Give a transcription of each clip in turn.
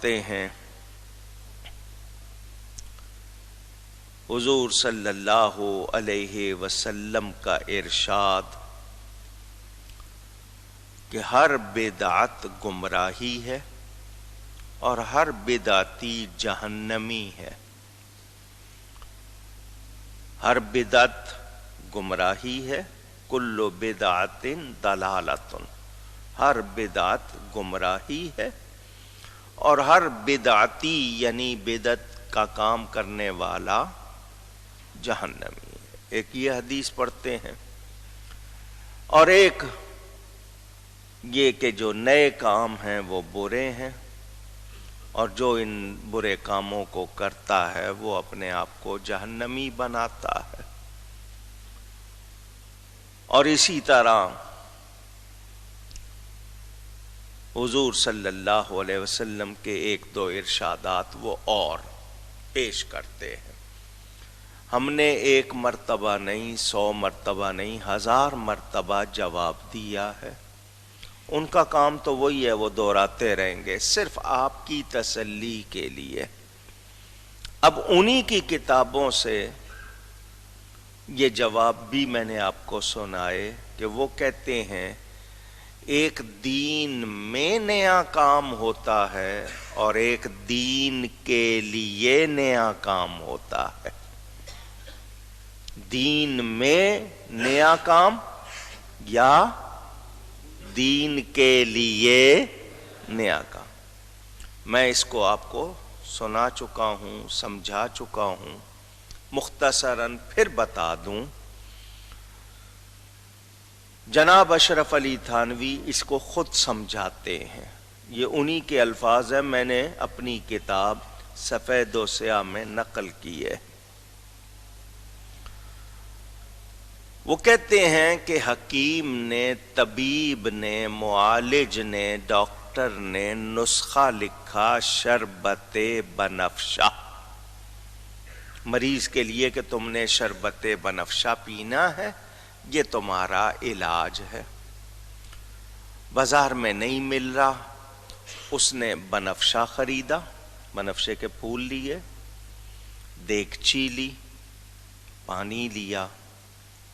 پڑھتے ہیں حضور صلی اللہ علیہ وسلم کا ارشاد کہ ہر بدعت گمراہی ہے اور ہر بدعتی جہنمی ہے۔ ہر بدعت گمراہی ہے، کل بدعت ضلالۃ، ہر بدعت گمراہی ہے اور ہر بدعتی یعنی بدعت کا کام کرنے والا جہنمی ہے۔ ایک یہ حدیث پڑھتے ہیں اور ایک یہ کہ جو نئے کام ہیں وہ برے ہیں اور جو ان برے کاموں کو کرتا ہے وہ اپنے آپ کو جہنمی بناتا ہے۔ اور اسی طرح حضور صلی اللہ علیہ وسلم کے ایک دو ارشادات وہ اور پیش کرتے ہیں۔ ہم نے ایک مرتبہ نہیں، 100 مرتبہ نہیں، 1000 مرتبہ جواب دیا ہے۔ ان کا کام تو وہی ہے، وہ دہراتے رہیں گے صرف آپ کی تسلی کے لیے۔ اب انہی کی کتابوں سے یہ جواب بھی میں نے آپ کو سنائے کہ وہ کہتے ہیں ایک دین میں نیا کام ہوتا ہے اور ایک دین کے لیے نیا کام ہوتا ہے۔ دین میں نیا کام یا دین کے لیے نیا کام۔ میں اس کو آپ کو سنا چکا ہوں، سمجھا چکا ہوں، مختصراً پھر بتا دوں۔ جناب اشرف علی تھانوی اس کو خود سمجھاتے ہیں، یہ انہی کے الفاظ ہیں، میں نے اپنی کتاب سفید و سیاہ میں نقل کی ہے۔ وہ کہتے ہیں کہ حکیم نے، طبیب نے، معالج نے، ڈاکٹر نے نسخہ لکھا شربت بنفشہ، مریض کے لیے کہ تم نے شربت بنفشہ پینا ہے، یہ تمہارا علاج ہے۔ بازار میں نہیں مل رہا، اس نے بنفشہ خریدا، بنفشے کے پھول لیے، دیگچی لی، پانی لیا،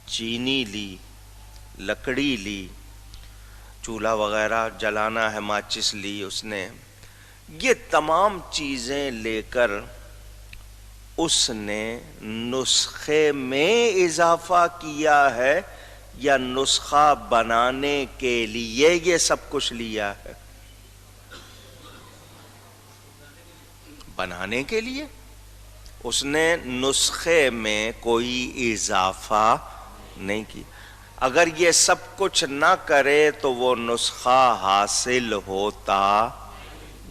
چینی لی، لکڑی لی، چولہا وغیرہ جلانا ہے، ماچس لی اس نے، یہ تمام چیزیں لے کر اس نے نسخے میں اضافہ کیا ہے یا نسخہ بنانے کے لیے یہ سب کچھ لیا ہے؟ بنانے کے لیے۔ اس نے نسخے میں کوئی اضافہ نہیں کی۔ اگر یہ سب کچھ نہ کرے تو وہ نسخہ حاصل ہوتا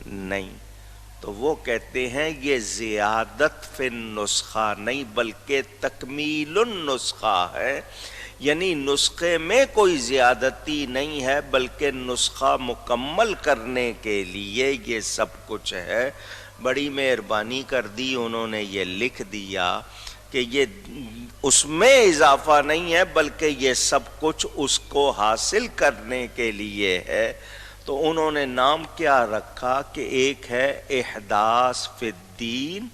نہیں۔ تو وہ کہتے ہیں یہ زیادت فی النسخہ نہیں بلکہ تکمیل النسخہ ہے، یعنی نسخے میں کوئی زیادتی نہیں ہے بلکہ نسخہ مکمل کرنے کے لیے یہ سب کچھ ہے۔ بڑی مہربانی کر دی، انہوں نے یہ لکھ دیا کہ یہ اس میں اضافہ نہیں ہے بلکہ یہ سب کچھ اس کو حاصل کرنے کے لیے ہے۔ تو انہوں نے نام کیا رکھا کہ ایک ہے احداث فی الدین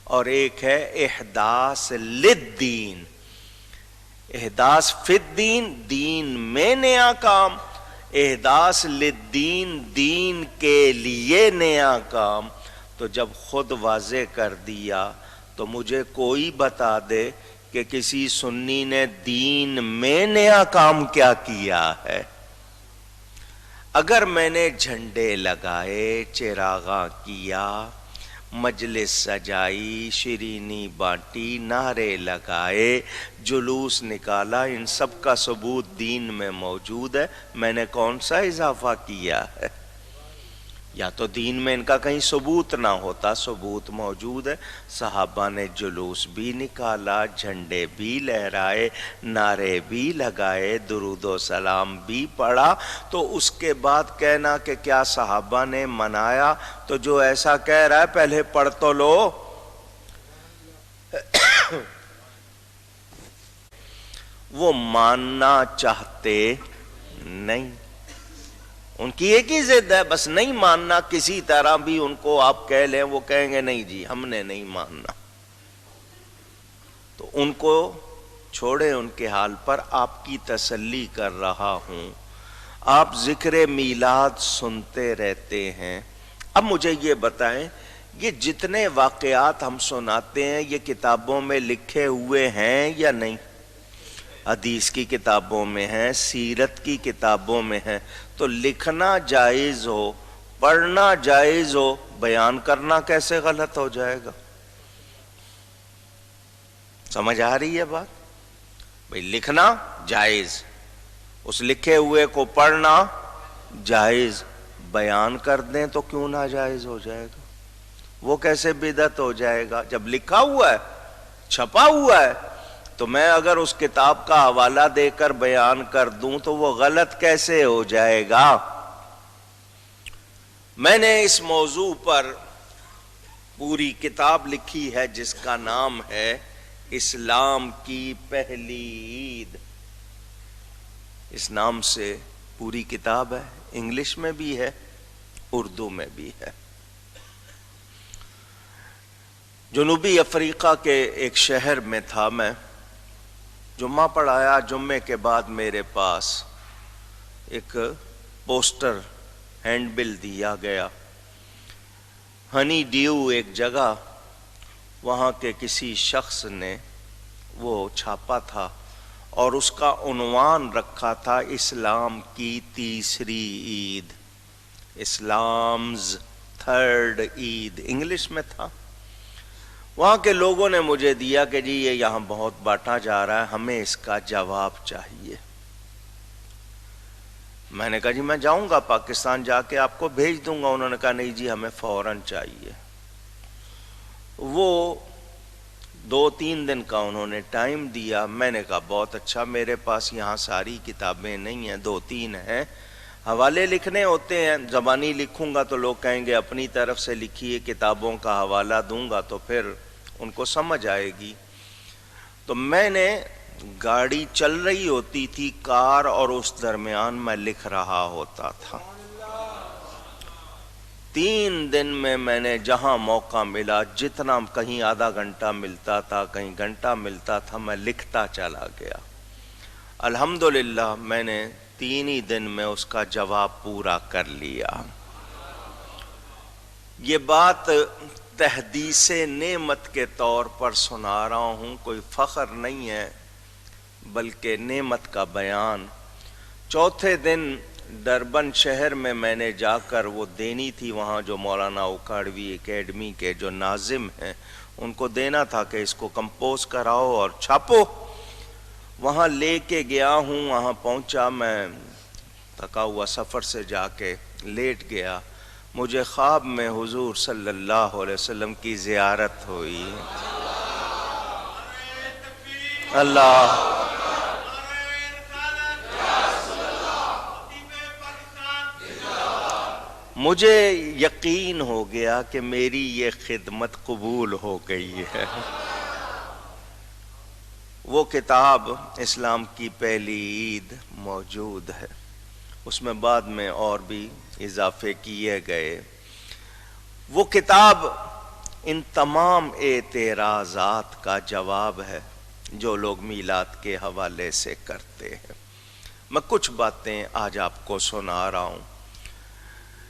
اور ایک ہے احداث للدین۔ احداث فی الدین، دین میں نیا کام، احداث للدین، دین کے لیے نیا کام۔ تو جب خود واضح کر دیا تو مجھے کوئی بتا دے کہ کسی سنی نے دین میں نیا کام کیا کیا ہے۔ اگر میں نے جھنڈے لگائے، چراغاں کیا، مجلس سجائی، شیرینی بانٹی، نعرے لگائے، جلوس نکالا، ان سب کا ثبوت دین میں موجود ہے، میں نے کون سا اضافہ کیا ہے؟ یا تو دین میں ان کا کہیں ثبوت نہ ہوتا، ثبوت موجود ہے۔ صحابہ نے جلوس بھی نکالا، جھنڈے بھی لہرائے، نعرے بھی لگائے، درود و سلام بھی پڑھا، تو اس کے بعد کہنا کہ کیا صحابہ نے منایا؟ تو جو ایسا کہہ رہا ہے پہلے پڑھ تو لو۔ وہ ماننا چاہتے نہیں، ان کی ایک ہی ضد ہے، بس نہیں ماننا. کسی طرح بھی ان کو آپ کہہ لیں، وہ کہیں گے نہیں جی ہم نے نہیں ماننا. تو ان کو چھوڑے ان کے حال پر، آپ کی تسلی کر رہا ہوں. آپ ذکر میلاد سنتے رہتے ہیں. اب مجھے یہ بتائیں، یہ جتنے واقعات ہم سناتے ہیں یہ کتابوں میں لکھے ہوئے ہیں یا نہیں؟ حدیث کی کتابوں میں ہیں، سیرت کی کتابوں میں ہیں. تو لکھنا جائز ہو، پڑھنا جائز ہو، بیان کرنا کیسے غلط ہو جائے گا؟ سمجھ آ رہی ہے بات؟ بھئی لکھنا جائز، اس لکھے ہوئے کو پڑھنا جائز، بیان کر دیں تو کیوں ناجائز ہو جائے گا؟ وہ کیسے بدعت ہو جائے گا؟ جب لکھا ہوا ہے، چھپا ہوا ہے، تو میں اگر اس کتاب کا حوالہ دے کر بیان کر دوں تو وہ غلط کیسے ہو جائے گا؟ میں نے اس موضوع پر پوری کتاب لکھی ہے جس کا نام ہے اسلام کی پہلی عید. اس نام سے پوری کتاب ہے، انگلش میں بھی ہے، اردو میں بھی ہے. جنوبی افریقہ کے ایک شہر میں تھا میں، جمعہ پڑھایا. جمعے کے بعد میرے پاس ایک پوسٹر ہینڈ بل دیا گیا. ہنی ڈیو ایک جگہ، وہاں کے کسی شخص نے وہ چھاپا تھا اور اس کا عنوان رکھا تھا اسلام کی تیسری عید، اسلامز تھرڈ عید، انگلش میں تھا. وہاں کے لوگوں نے مجھے دیا کہ جی یہ یہاں بہت بانٹا جا رہا ہے، ہمیں اس کا جواب چاہیے. میں نے کہا جی میں جاؤں گا پاکستان، جا کے آپ کو بھیج دوں گا. انہوں نے کہا نہیں جی ہمیں فوراً چاہیے. وہ 2-3 دن کا انہوں نے ٹائم دیا. میں نے کہا بہت اچھا، میرے پاس یہاں ساری کتابیں نہیں ہیں، 2-3 ہیں. حوالے لکھنے ہوتے ہیں، زبانی لکھوں گا تو لوگ کہیں گے اپنی طرف سے لکھیے، کتابوں کا حوالہ دوں گا تو پھر ان کو سمجھ آئے گی. تو میں نے، گاڑی چل رہی ہوتی تھی کار، اور اس درمیان میں لکھ رہا ہوتا تھا. 3 دن میں نے جہاں موقع ملا، جتنا کہیں آدھا گھنٹہ ملتا تھا کہیں گھنٹہ ملتا تھا، میں لکھتا چلا گیا. الحمدللہ میں نے 3 ہی دن میں اس کا جواب پورا کر لیا. یہ بات تحدیث نعمت کے طور پر سنا رہا ہوں، کوئی فخر نہیں ہے بلکہ نعمت کا بیان. 4تھے دن ڈربن شہر میں نے جا کر وہ دینی تھی، وہاں جو مولانا اکھاڑوی اکیڈمی کے جو ناظم ہیں ان کو دینا تھا کہ اس کو کمپوز کراؤ اور چھاپو. وہاں لے کے گیا ہوں. وہاں پہنچا، میں تھکا ہوا سفر سے جا کے لیٹ گیا. مجھے خواب میں حضور صلی اللہ علیہ وسلم کی زیارت ہوئی. اللہ، مجھے یقین ہو گیا کہ میری یہ خدمت قبول ہو گئی ہے. وہ کتاب اسلام کی پہلی عید موجود ہے، اس میں بعد میں اور بھی اضافے کیے گئے. وہ کتاب ان تمام اعتراضات کا جواب ہے جو لوگ میلاد کے حوالے سے کرتے ہیں. میں کچھ باتیں آج آپ کو سنا رہا ہوں.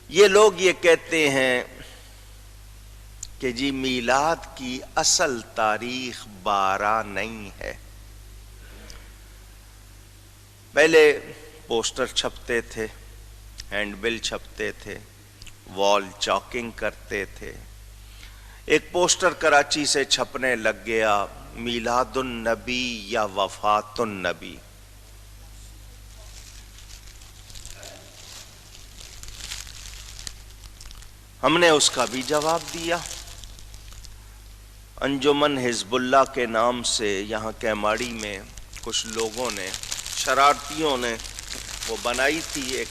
یہ لوگ یہ کہتے ہیں کہ جی میلاد کی اصل تاریخ 12 نہیں ہے. پہلے پوسٹر چھپتے تھے، ہینڈ بل چھپتے تھے، وال چاکنگ کرتے تھے. ایک پوسٹر کراچی سے چھپنے لگ گیا، میلاد النبی یا وفات النبی. ہم نے اس کا بھی جواب دیا. انجمن حزب اللہ کے نام سے یہاں کیماڑی میں کچھ لوگوں نے، شرارتیوں نے، وہ بنائی تھی ایک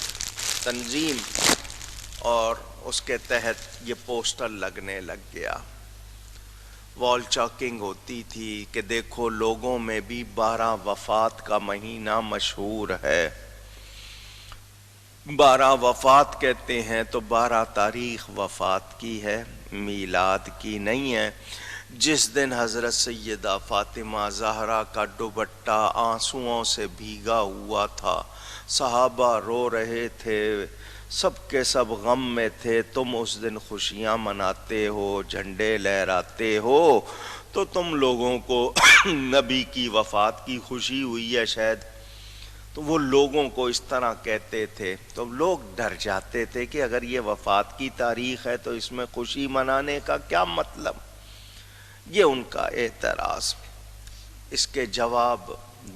تنظیم، اور اس کے تحت یہ پوسٹر لگنے لگ گیا. وال چاکنگ ہوتی تھی کہ دیکھو لوگوں میں بھی 12 وفات کا مہینہ مشہور ہے. 12 وفات کہتے ہیں تو 12 تاریخ وفات کی ہے، میلاد کی نہیں ہے۔ جس دن حضرت سیدہ فاطمہ زہرا کا دوپٹہ آنسوؤں سے بھیگا ہوا تھا، صحابہ رو رہے تھے، سب کے سب غم میں تھے، تم اس دن خوشیاں مناتے ہو، جھنڈے لہراتے ہو، تو تم لوگوں کو نبی کی وفات کی خوشی ہوئی ہے شاید۔ تو وہ لوگوں کو اس طرح کہتے تھے تو لوگ ڈر جاتے تھے کہ اگر یہ وفات کی تاریخ ہے تو اس میں خوشی منانے کا کیا مطلب؟ یہ ان کا اعتراض۔ اس کے جواب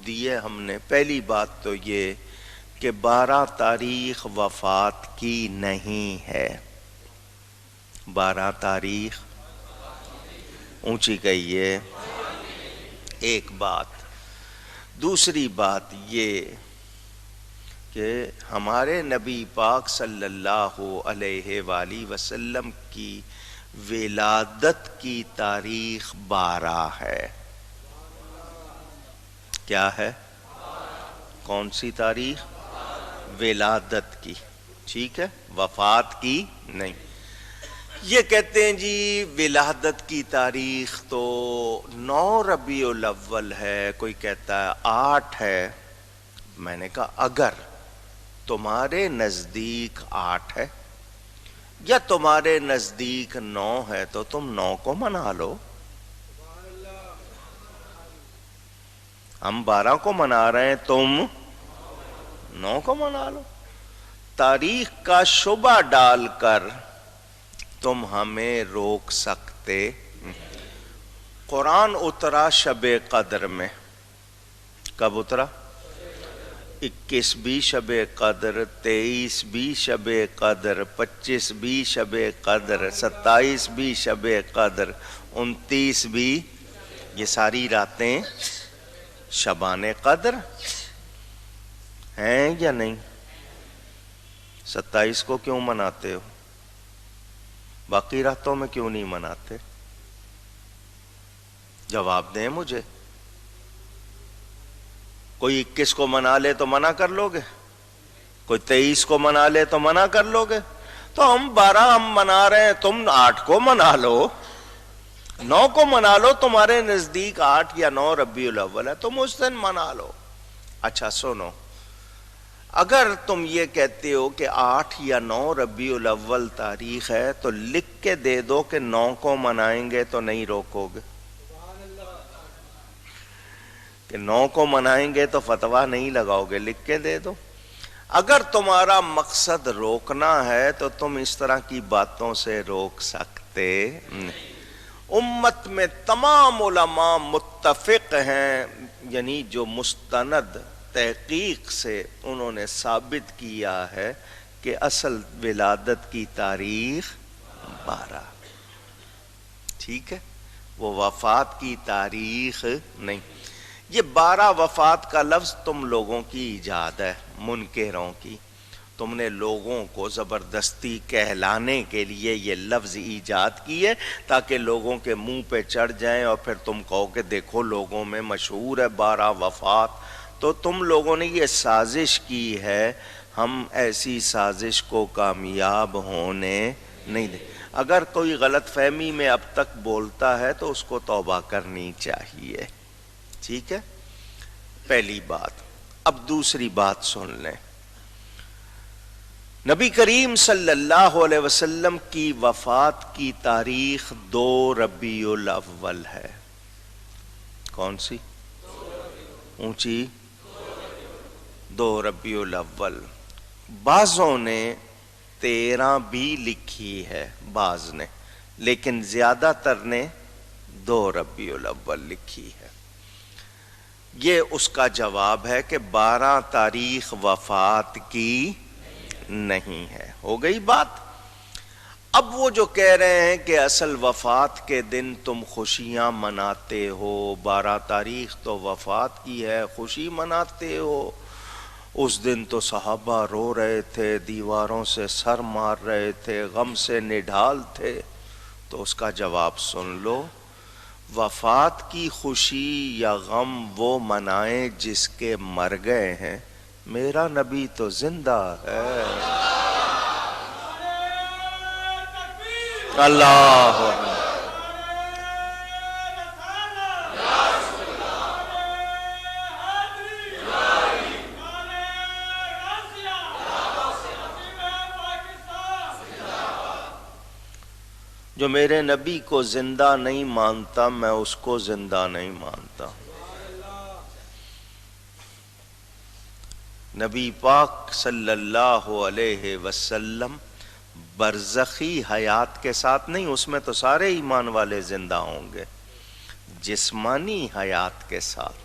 دیے ہم نے۔ پہلی بات تو یہ کہ 12 تاریخ وفات کی نہیں ہے، 12 تاریخ اونچی کہیے، ایک بات۔ دوسری بات یہ کہ ہمارے نبی پاک صلی اللہ علیہ وآلہ وسلم کی ولادت کی تاریخ 12 ہے۔ کیا ہے؟ کون سی تاریخ؟ ولادت کی، ٹھیک ہے، وفات کی نہیں۔ یہ کہتے ہیں جی ولادت کی تاریخ تو 9 ربیع الاول ہے، کوئی کہتا ہے 8 ہے۔ میں نے کہا اگر تمہارے نزدیک 8 ہے یا تمہارے نزدیک 9 ہے تو تم 9 کو منا لو، ہم 12 کو منا رہے ہیں، تم 9 کو منا لو۔ تاریخ کا شبہ ڈال کر تم ہمیں روک سکتے۔ قرآن اترا شب قدر میں، کب اترا؟ 21 بھی شب قدر، 23 بھی شب قدر، 25 بھی شب قدر، 27 بھی شب قدر، 29 بھی، یہ ساری راتیں شبان قدر ہیں یا نہیں؟ 27 کو کیوں مناتے ہو؟ باقی راتوں میں کیوں نہیں مناتے؟ جواب دیں مجھے۔ کوئی 21 کو منا لے تو منع کر لو گے؟ کوئی 23 کو منا لے تو منع کر لو گے؟ تو ہم 12 ہم منا رہے ہیں، تم 8 کو منا لو، 9 کو منا لو، تمہارے نزدیک 8 یا 9 ربیع الاول ہے، تم اس دن منا لو۔ اچھا سنو، اگر تم یہ کہتے ہو کہ 8 یا 9 ربیع الاول تاریخ ہے تو لکھ کے دے دو کہ 9 کو منائیں گے تو نہیں روکو گے، کہ 9 کو منائیں گے تو فتویٰ نہیں لگاؤ گے، لکھ کے دے دو۔ اگر تمہارا مقصد روکنا ہے تو تم اس طرح کی باتوں سے روک سکتے نہیں۔ امت میں تمام علماء متفق ہیں، یعنی جو مستند تحقیق سے انہوں نے ثابت کیا ہے کہ اصل ولادت کی تاریخ 12، ٹھیک ہے، وہ وفات کی تاریخ نہیں۔ یہ 12 وفات کا لفظ تم لوگوں کی ایجاد ہے، منکروں کی۔ تم نے لوگوں کو زبردستی کہلانے کے لیے یہ لفظ ایجاد کی ہے تاکہ لوگوں کے منہ پہ چڑھ جائیں اور پھر تم کہو کہ دیکھو لوگوں میں مشہور ہے 12 وفات۔ تو تم لوگوں نے یہ سازش کی ہے، ہم ایسی سازش کو کامیاب ہونے نہیں دیں۔ اگر کوئی غلط فہمی میں اب تک بولتا ہے تو اس کو توبہ کرنی چاہیے، ٹھیک ہے، پہلی بات۔ اب دوسری بات سن لیں، نبی کریم صلی اللہ علیہ وسلم کی وفات کی تاریخ 2 ربیع الاول ہے۔ کون سی؟ اونچی، 2 ربیع الاول۔ بعضوں نے 13 بھی لکھی ہے، بعض نے، لیکن زیادہ تر نے 2 ربیع الاول لکھی ہے۔ یہ اس کا جواب ہے کہ 12 تاریخ وفات کی نہیں ہے۔ ہو گئی بات۔ اب وہ جو کہہ رہے ہیں کہ اصل وفات کے دن تم خوشیاں مناتے ہو، 12 تاریخ تو وفات کی ہے، خوشی مناتے ہو، اس دن تو صحابہ رو رہے تھے، دیواروں سے سر مار رہے تھے، غم سے نڈھال تھے، تو اس کا جواب سن لو، وفات کی خوشی یا غم وہ منائیں جس کے مر گئے ہیں، میرا نبی تو زندہ ہے۔ اللہ اکبر۔ جو میرے نبی کو زندہ نہیں مانتا میں اس کو زندہ نہیں مانتا۔ نبی پاک صلی اللہ علیہ وسلم برزخی حیات کے ساتھ نہیں، اس میں تو سارے ایمان والے زندہ ہوں گے، جسمانی حیات کے ساتھ،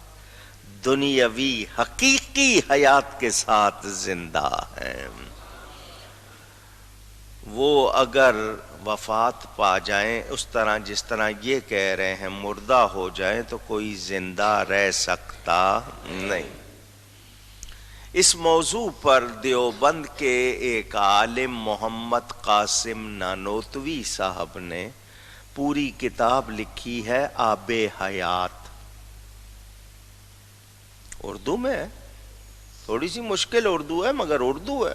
دنیاوی حقیقی حیات کے ساتھ زندہ ہیں۔ وہ اگر وفات پا جائیں اس طرح جس طرح یہ کہہ رہے ہیں مردہ ہو جائیں تو کوئی زندہ رہ سکتا نہیں۔ اس موضوع پر دیوبند کے ایک عالم محمد قاسم نانوتوی صاحب نے پوری کتاب لکھی ہے آب حیات، اردو میں ہے، تھوڑی سی مشکل اردو ہے مگر اردو ہے،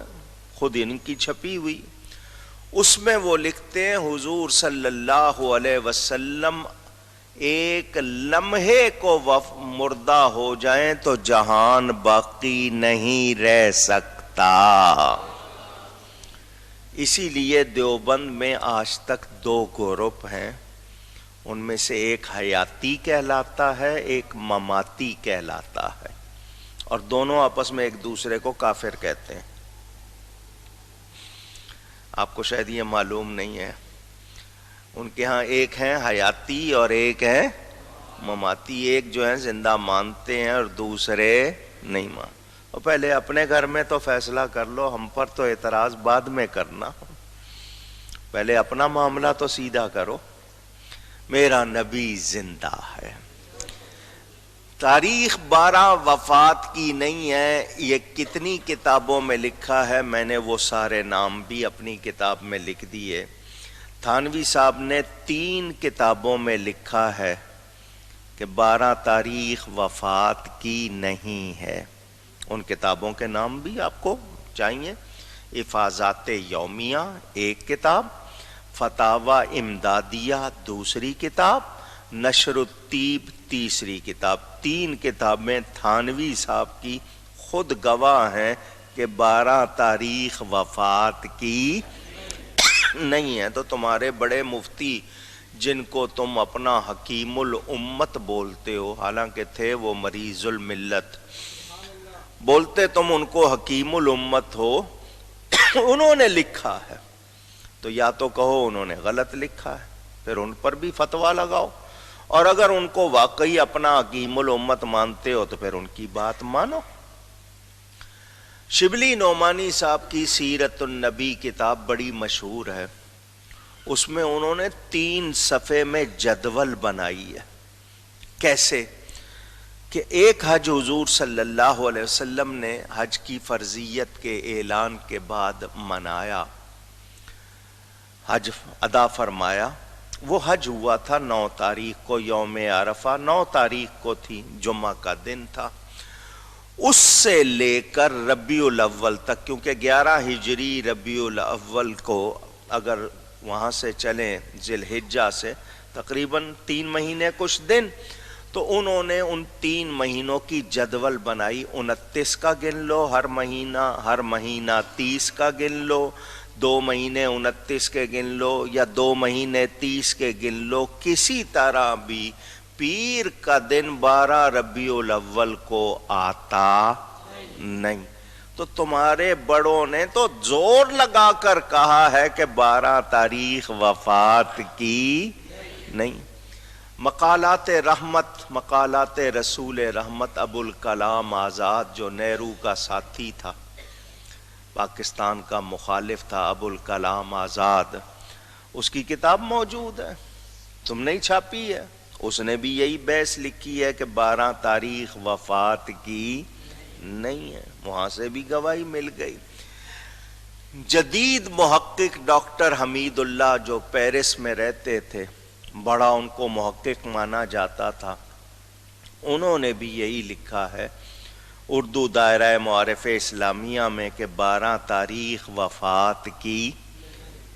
خود ان کی چھپی ہوئی۔ اس میں وہ لکھتے ہیں حضور صلی اللہ علیہ وسلم ایک لمحے کو مردہ ہو جائیں تو جہان باقی نہیں رہ سکتا۔ اسی لیے دیوبند میں آج تک 2 گروپ ہیں، ان میں سے ایک حیاتی کہلاتا ہے، ایک مماتی کہلاتا ہے، اور دونوں آپس میں ایک دوسرے کو کافر کہتے ہیں۔ آپ کو شاید یہ معلوم نہیں ہے، ان کے ہاں ایک ہیں حیاتی اور ایک ہے مماتی، ایک جو ہے زندہ مانتے ہیں اور دوسرے نہیں مانتے۔ اور پہلے اپنے گھر میں تو فیصلہ کر لو، ہم پر تو اعتراض بعد میں کرنا، پہلے اپنا معاملہ تو سیدھا کرو۔ میرا نبی زندہ ہے۔ تاریخ 12 وفات کی نہیں ہے، یہ کتنی کتابوں میں لکھا ہے، میں نے وہ سارے نام بھی اپنی کتاب میں لکھ دیے۔ تھانوی صاحب نے 3 کتابوں میں لکھا ہے کہ 12 تاریخ وفات کی نہیں ہے۔ ان کتابوں کے نام بھی آپ کو چاہیے، افاضات یومیہ ایک کتاب، فتاوی امدادیہ دوسری کتاب، نشر الطیب تیسری کتاب۔ 3 کتابیں تھانوی صاحب کی خود گواہ ہیں کہ 12 تاریخ وفات کی نہیں ہے۔ تو تمہارے بڑے مفتی جن کو تم اپنا حکیم الامت بولتے ہو، حالانکہ تھے وہ مریض الملت، بولتے تم ان کو حکیم الامت ہو، انہوں نے لکھا ہے تو یا تو کہو انہوں نے غلط لکھا ہے، پھر ان پر بھی فتویٰ لگاؤ، اور اگر ان کو واقعی اپنا حکیم الامت مانتے ہو تو پھر ان کی بات مانو۔ شبلی نعمانی صاحب کی سیرت النبی کتاب بڑی مشہور ہے، اس میں انہوں نے 3 صفحے میں جدول بنائی ہے۔ کیسے کہ ایک حج حضور صلی اللہ علیہ وسلم نے حج کی فرضیت کے اعلان کے بعد منایا، حج ادا فرمایا۔ وہ حج ہوا تھا 9 تاریخ کو، یوم عرفہ 9 تاریخ کو تھی، جمعہ کا دن تھا۔ اس سے لے کر ربیع الاول تک، کیونکہ 11 ہجری ربیع الاول کو اگر وہاں سے چلیں ذی الحجہ سے تقریباً 3 مہینے کچھ دن، تو انہوں نے ان 3 مہینوں کی جدول بنائی۔ 29 کا گن لو ہر مہینہ 30 کا گن لو، 2 مہینے 29 کے گن لو یا 2 مہینے 30 کے گن لو، کسی طرح بھی پیر کا دن 12 ربیع الاول کو آتا نہیں۔ تو تمہارے بڑوں نے تو زور لگا کر کہا ہے کہ 12 تاریخ وفات کی نہیں۔ مقالات رحمت، مقالات رسول رحمت، ابوالکلام آزاد جو نہرو کا ساتھی تھا، پاکستان کا مخالف تھا، ابوالکلام آزاد، اس کی کتاب موجود ہے، تم نہیں چھاپی ہے، اس نے بھی یہی بحث لکھی ہے کہ 12 تاریخ وفات کی نہیں ہے، وہاں سے بھی گواہی مل گئی۔ جدید محقق ڈاکٹر حمید اللہ جو پیرس میں رہتے تھے، بڑا ان کو محقق مانا جاتا تھا، انہوں نے بھی یہی لکھا ہے۔ اردو دائرہ معارف اسلامیہ میں کہ 12 تاریخ وفات کی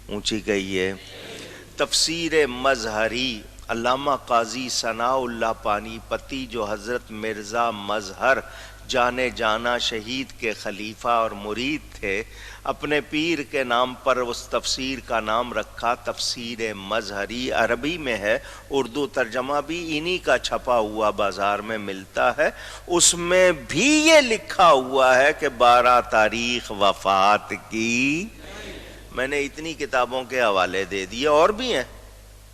اونچی گئی ہے۔ تفسیر مظہری علامہ قاضی ثناء اللہ پانی پتی جو حضرت مرزا مظہر جانے جانا شہید کے خلیفہ اور مرید تھے، اپنے پیر کے نام پر اس تفسیر کا نام رکھا تفسیر مظہری، عربی میں ہے، اردو ترجمہ بھی انہی کا چھپا ہوا بازار میں ملتا ہے۔ اس میں بھی یہ لکھا ہوا ہے کہ 12 تاریخ وفات کی۔ میں نے اتنی کتابوں کے حوالے دے دیے، اور بھی ہیں،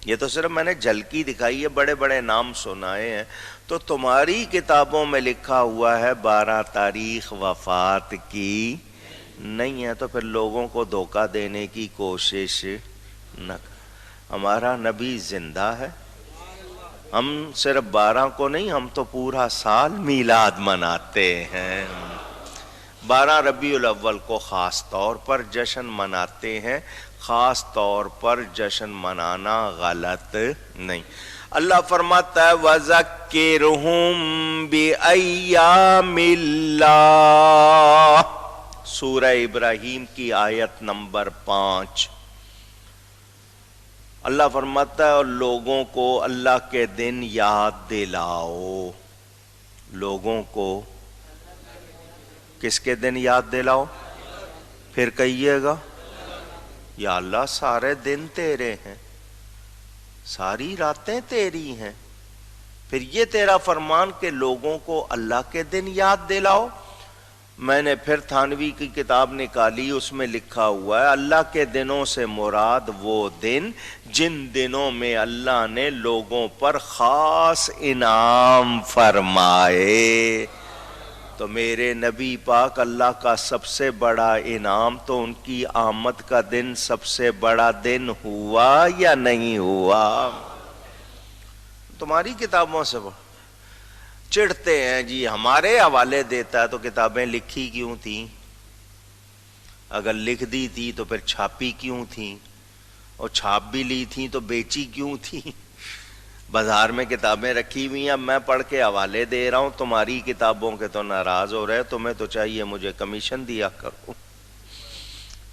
یہ تو صرف میں نے جھلکی دکھائی ہے، بڑے بڑے نام سنائے ہیں۔ تو تمہاری کتابوں میں لکھا ہوا ہے 12 تاریخ وفات کی نہیں ہے، تو پھر لوگوں کو دھوکہ دینے کی کوشش نہ کر۔ ہمارا نبی زندہ ہے، ہم صرف 12 کو نہیں، ہم تو پورا سال میلاد مناتے ہیں۔ 12 ربیع الاول کو خاص طور پر جشن مناتے ہیں، خاص طور پر جشن منانا غلط نہیں۔ اللہ فرماتا ہے وَذَكِّرْهُمْ بِأَيَّامِ اللَّهِ، سورہ ابراہیم کی آیت نمبر 5۔ اللہ فرماتا ہے اور لوگوں کو اللہ کے دن یاد دلاؤ۔ لوگوں کو کس کے دن یاد دلاؤ؟ پھر کہیے گا یا اللہ سارے دن تیرے ہیں، ساری راتیں تیری ہیں، پھر یہ تیرا فرمان کہ لوگوں کو اللہ کے دن یاد دلاؤ۔ میں نے پھر تھانوی کی کتاب نکالی، اس میں لکھا ہوا ہے اللہ کے دنوں سے مراد وہ دن جن دنوں میں اللہ نے لوگوں پر خاص انعام فرمائے۔ تو میرے نبی پاک اللہ کا سب سے بڑا انعام تو ان کی آمد کا دن سب سے بڑا دن ہوا یا نہیں ہوا؟ تمہاری کتابوں سے چڑھتے ہیں جی، ہمارے حوالے دیتا ہے تو کتابیں لکھی کیوں تھیں؟ اگر لکھ دی تھی تو پھر چھاپی کیوں تھیں؟ اور چھاپ بھی لی تھی تو بیچی کیوں تھی؟ بازار میں کتابیں رکھی ہوئی ہیں، میں پڑھ کے حوالے دے رہا ہوں، تمہاری کتابوں کے تو ناراض ہو رہے، تمہیں تو چاہیے مجھے کمیشن دیا کرو،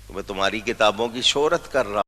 میں تمہاری کتابوں کی شہرت کر رہا